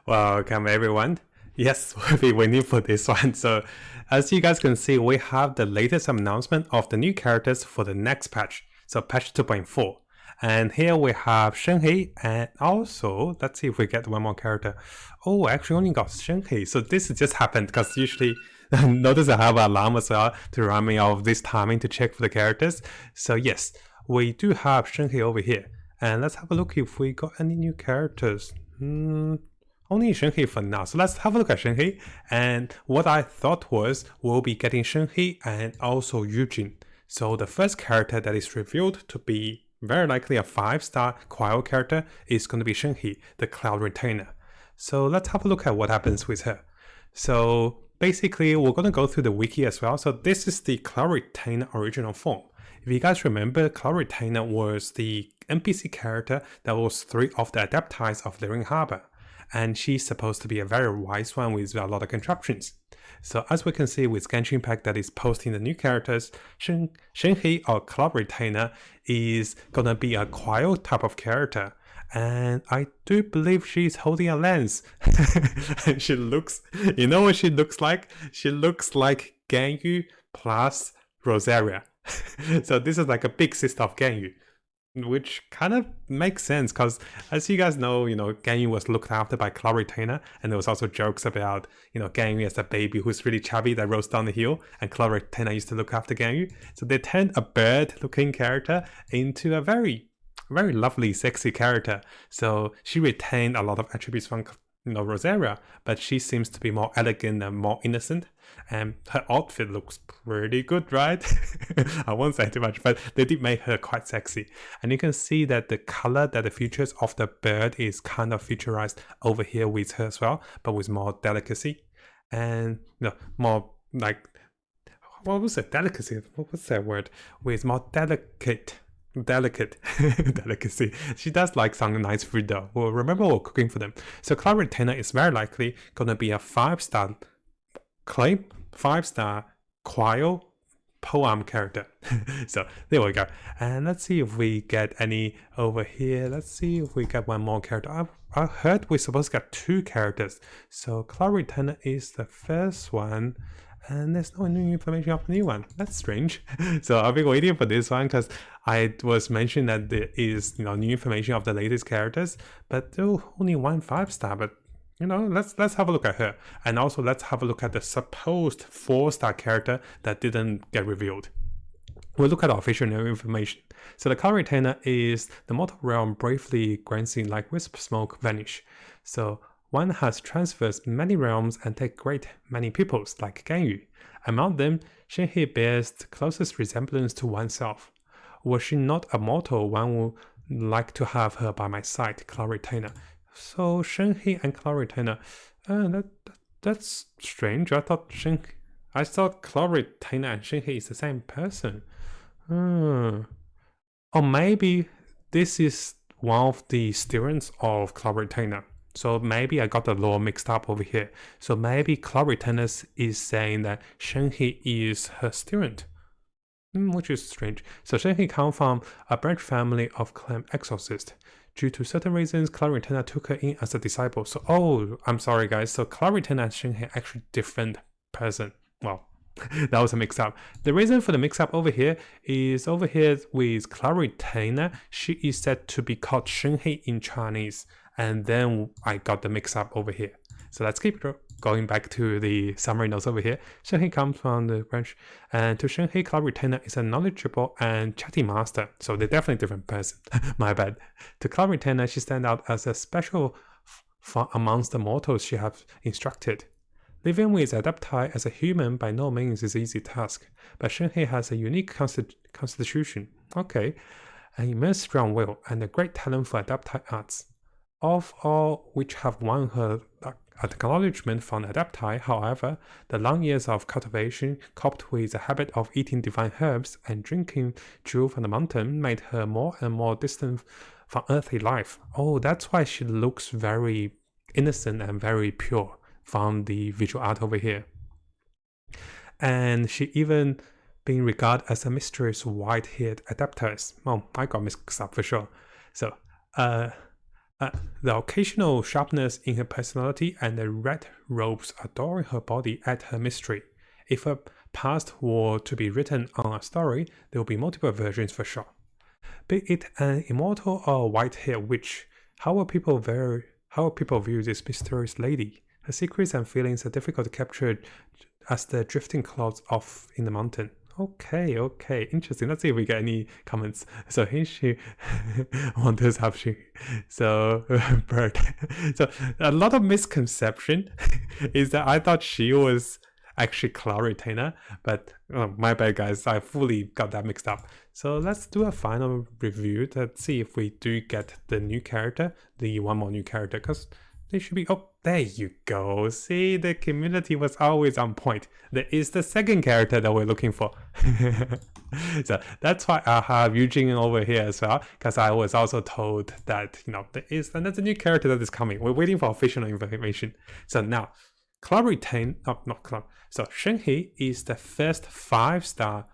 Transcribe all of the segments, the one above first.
Welcome everyone. Yes, we'll be waiting for this one. So as you guys can see, we have the latest announcement of the new characters for the next patch. So patch 2.4. And here we have Shenhe, and also let's see if we get one more character. Oh, I actually only got Shenhe. So this just happened because usually notice I have an alarm as well to remind me of this timing to check for the characters. So yes, we do have Shenhe over here. And let's have a look if we got any new characters. Only Shenhe for now. So let's have a look at Shenhe. And what I thought was we'll be getting Shenhe and also Yujin. So the first character that is revealed to be very likely a 5-star Quail character is going to be Shenhe, the Cloud Retainer. So let's have a look at what happens with her. So basically we're going to go through the wiki as well. So this is the Cloud Retainer original form. If you guys remember, Cloud Retainer was the NPC character that was 3 of the adeptites of Lyring Harbor. And she's supposed to be a very wise one with a lot of contraptions. So as we can see with Genshin Pack that is posting the new characters, Shenhe or Cloud Retainer is gonna be a Quail type of character. And I do believe she's holding a lens. And she looks, you know what she looks like? She looks like Ganuy plus Rosaria. So this is like a big sister of Ganuy. Which kind of makes sense because, as you guys know, Ganuy was looked after by Cloud Retainer, and there was also jokes about, Ganuy as a baby who's really chubby that rolls down the hill, and Cloud Retainer used to look after Ganuy. So they turned a bird-looking character into a very, very lovely, sexy character. So she retained a lot of attributes from, Rosaria, but she seems to be more elegant and more innocent. And her outfit looks pretty good, right? I won't say too much, but they did make her quite sexy. And you can see that the color, that the features of the bird is kind of featurized over here with her as well, but with more delicacy. And more like, what was it? Delicacy? What was that word? With more delicate delicacy. She does like some nice food though. Well, remember we're cooking for them. So Cloud Retainer is very likely gonna be a 5-star claim, 5-star Quail poem character. So there we go. And let's see if we get any over here. Let's see if we get one more character. I heard we're supposed to get 2 characters. So Cloud Retainer is the first one. And there's no new information of the new one. That's strange. So I'll be waiting for this one because I was mentioned that there is new information of the latest characters, but only one 5-star. But let's have a look at her, and also let's have a look at the supposed 4-star character that didn't get revealed. We'll look at the official new information. So the Cloud Retainer is the mortal realm bravely granting like wisp smoke vanish. So one has traversed many realms and take great many peoples like Ganuy. Among them, Shenhe bears the closest resemblance to oneself. Were she not a mortal, one would like to have her by my side, Cloud Retainer. So Shenhe and Cloud Retainer, that's strange. I thought Cloud Retainer and Shenhe is the same person. Or maybe this is one of the students of Cloud Retainer. So maybe I got the lore mixed up over here. So maybe Cloud Retainer is saying that Shenhe is her student. Which is strange. So Shenhe comes from a branch family of clan exorcist. Due to certain reasons, Cloud Retainer took her in as a disciple. So, I'm sorry guys. So Cloud Retainer and Shenhe are actually different person. Well, that was a mix-up. The reason for the mix-up over here is over here with Cloud Retainer, she is said to be called Shenhe in Chinese. And then I got the mix-up over here. So let's keep going back to the summary notes over here. Shenhe comes from the branch, and to Shenhe, Cloud Retainer is a knowledgeable and chatty master. So they're definitely different person. My bad. To Cloud Retainer, she stands out as a special amongst the mortals she has instructed. Living with Adepti as a human by no means is an easy task, but Shenhe has a unique constitution. Okay, an immense strong will, and a great talent for Adepti arts. Of all which have won her acknowledgement from Adepti, however, the long years of cultivation, coupled with the habit of eating divine herbs and drinking dew from the mountain, made her more and more distant from earthly life. Oh, that's why she looks very innocent and very pure from the visual art over here. And she even being regarded as a mysterious white-haired adeptus. Oh, I got mixed up for sure. So, The occasional sharpness in her personality and the red robes adoring her body add her mystery. If her past were to be written on a story, there will be multiple versions for sure. Be it an immortal or white-haired witch, how will people view this mysterious lady? Her secrets and feelings are difficult to capture as the drifting clouds off in the mountain. Okay, interesting. Let's see if we get any comments. So here she wonders how she. So bird. So a lot of misconception is that I thought she was actually Cloud Retainer, but my bad guys, I fully got that mixed up. So let's do a final review to see if we do get the new character, the one more new character, because they should be. Oh, there you go. See, the community was always on point. There is the second character that we're looking for. So that's why I have Eugene over here as well, because I was also told that, there is another new character that is coming. We're waiting for official information. So now, Cloud Retain, not Cloud. So Shenhe is the first 5-star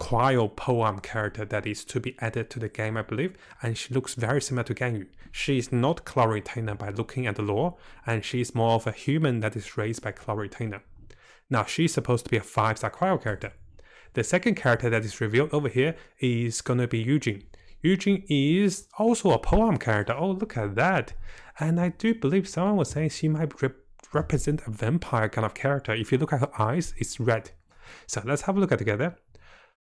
cryo poem character that is to be added to the game, I believe, and she looks very similar to Ganuy. She is not Cloud Retainer by looking at the lore, and she is more of a human that is raised by Cloud Retainer. Now, she's supposed to be a 5-star cryo character. The second character that is revealed over here is gonna be Eugene. Eugene is also a poem character. Oh, look at that. And I do believe someone was saying she might represent a vampire kind of character. If you look at her eyes, it's red. So let's have a look at it together.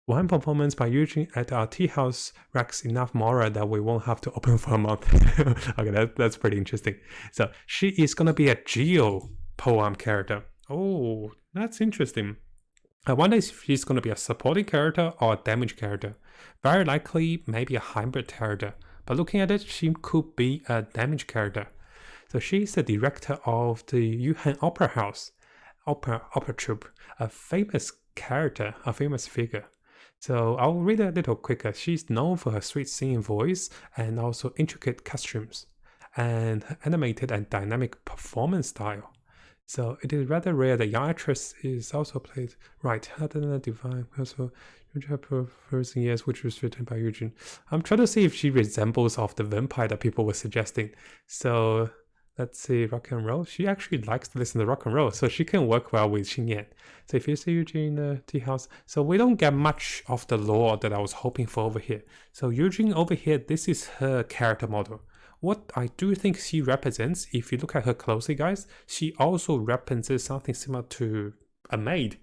One performance by Eugene at our tea house racks enough mora that we won't have to open for a month. Okay, that's pretty interesting. So she is gonna be a Geo poem character. Oh, that's interesting. I wonder if she's gonna be a supporting character or a damage character. Very likely, maybe a hybrid character. But looking at it, she could be a damage character. So she's the director of the Yuhan Opera House, opera troupe, a famous character, a famous figure. So I'll read a little quicker. She's known for her sweet singing voice and also intricate costumes and animated and dynamic performance style. So it is rather rare that young actress is also played right. Other than a divine, also first years, which was written by Eugene. I'm trying to see if she resembles of the vampire that people were suggesting. So let's see, rock and roll. She actually likes to listen to rock and roll, so she can work well with Xingyan. So if you see Eugene in the tea house, so we don't get much of the lore that I was hoping for over here. So Eugene over here, this is her character model. What I do think she represents, if you look at her closely, guys, she also represents something similar to a maid.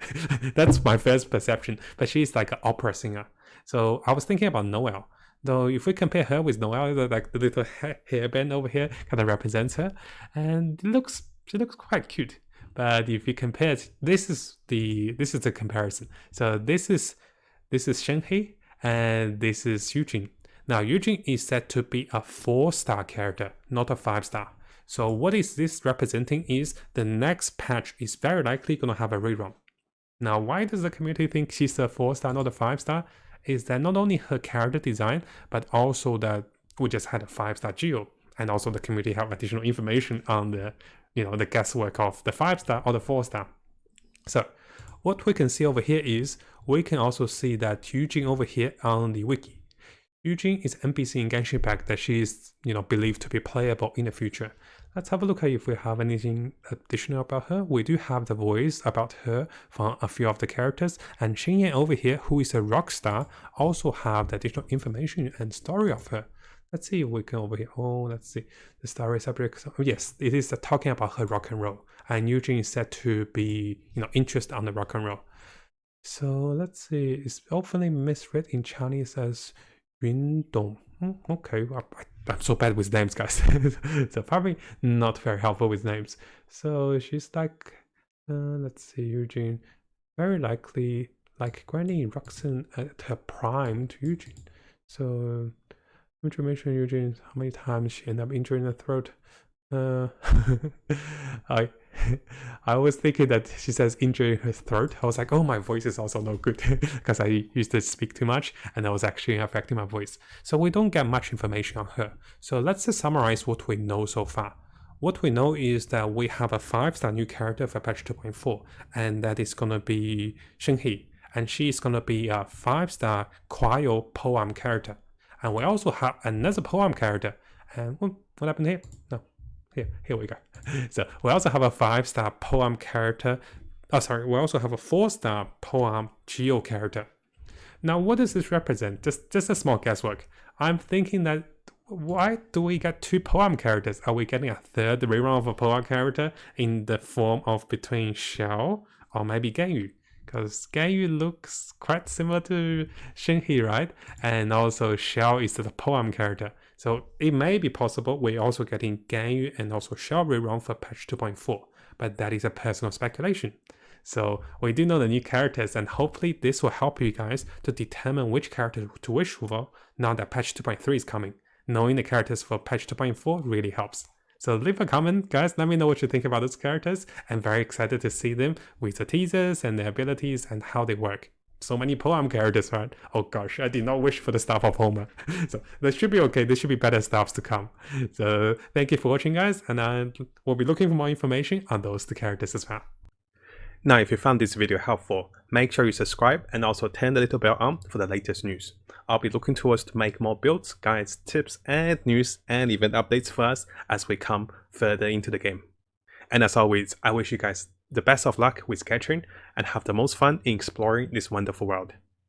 That's my first perception, but she's like an opera singer. So I was thinking about Noelle. Though if we compare her with Noelle, like the little hairband over here kind of represents her, and she looks quite cute. But if you compare it, this is the comparison. So this is Shenhe and this is Eugene. Now Eugene is said to be a 4-star character, not a 5-star. So what is this representing is the next patch is very likely going to have a rerun. Now why does the community think she's a 4-star, not a 5-star? Is that not only her character design, but also that we just had a 5-star Geo, and also the community have additional information on the, the guesswork of the 5-star or the 4-star. So what we can see over here is we can also see that Eugene over here on the wiki. Eugene is NPC in Genshin Impact that she is, believed to be playable in the future. Let's have a look at if we have anything additional about her. We do have the voice about her from a few of the characters, and Xingyan over here, who is a rock star, also have the additional information and story of her. Let's see if we can over here. Oh, let's see. The story subject. Oh, yes, it is talking about her rock and roll, and Eugene is said to be, interested on the rock and roll. So let's see. It's often misread in Chinese as Yundong. Okay, I'm so bad with names, guys. So probably not very helpful with names. So she's like, let's see, Eugene, very likely like Granny Roxanne at her prime to Eugene. So information Eugene, how many times she ended up injuring the throat. I was thinking that she says injuring her throat. I was like, oh, my voice is also no good because I used to speak too much and that was actually affecting my voice. So we don't get much information on her. So let's just summarize what we know so far. What we know is that we have a 5-star new character for patch 2.4, and that is going to be Shenhe, and she is going to be a 5-star cryo poem character. And we also have another poem character, And what happened here? No, here we go. So we also have a 5-star poem character. Oh, sorry, we also have a 4-star poem geo character. Now, what does this represent? Just a small guesswork. I'm thinking that why do we get 2 poem characters? Are we getting a 3rd rerun of a poem character in the form of between Xiao or maybe Ganuy? Because Ganuy looks quite similar to Shenhe, right? And also Xiao is the poem character. So it may be possible we're also getting Ganuy and also Xiao rerun for patch 2.4, but that is a personal speculation. So we do know the new characters, and hopefully this will help you guys to determine which character to wish for now that patch 2.3 is coming. Knowing the characters for patch 2.4 really helps. So leave a comment, guys, let me know what you think about those characters. I'm very excited to see them with the teasers and their abilities and how they work. So many poem characters, right? Oh gosh, I did not wish for the staff of Homer. So that should be okay, there should be better staffs to come. So thank you for watching, guys, and I will be looking for more information on those 2 characters as well. Now, if you found this video helpful, make sure you subscribe and also turn the little bell on for the latest news. I'll be looking towards to make more builds, guides, tips, and news and event updates for us as we come further into the game. And as always, I wish you guys the best of luck with Genshin and have the most fun in exploring this wonderful world.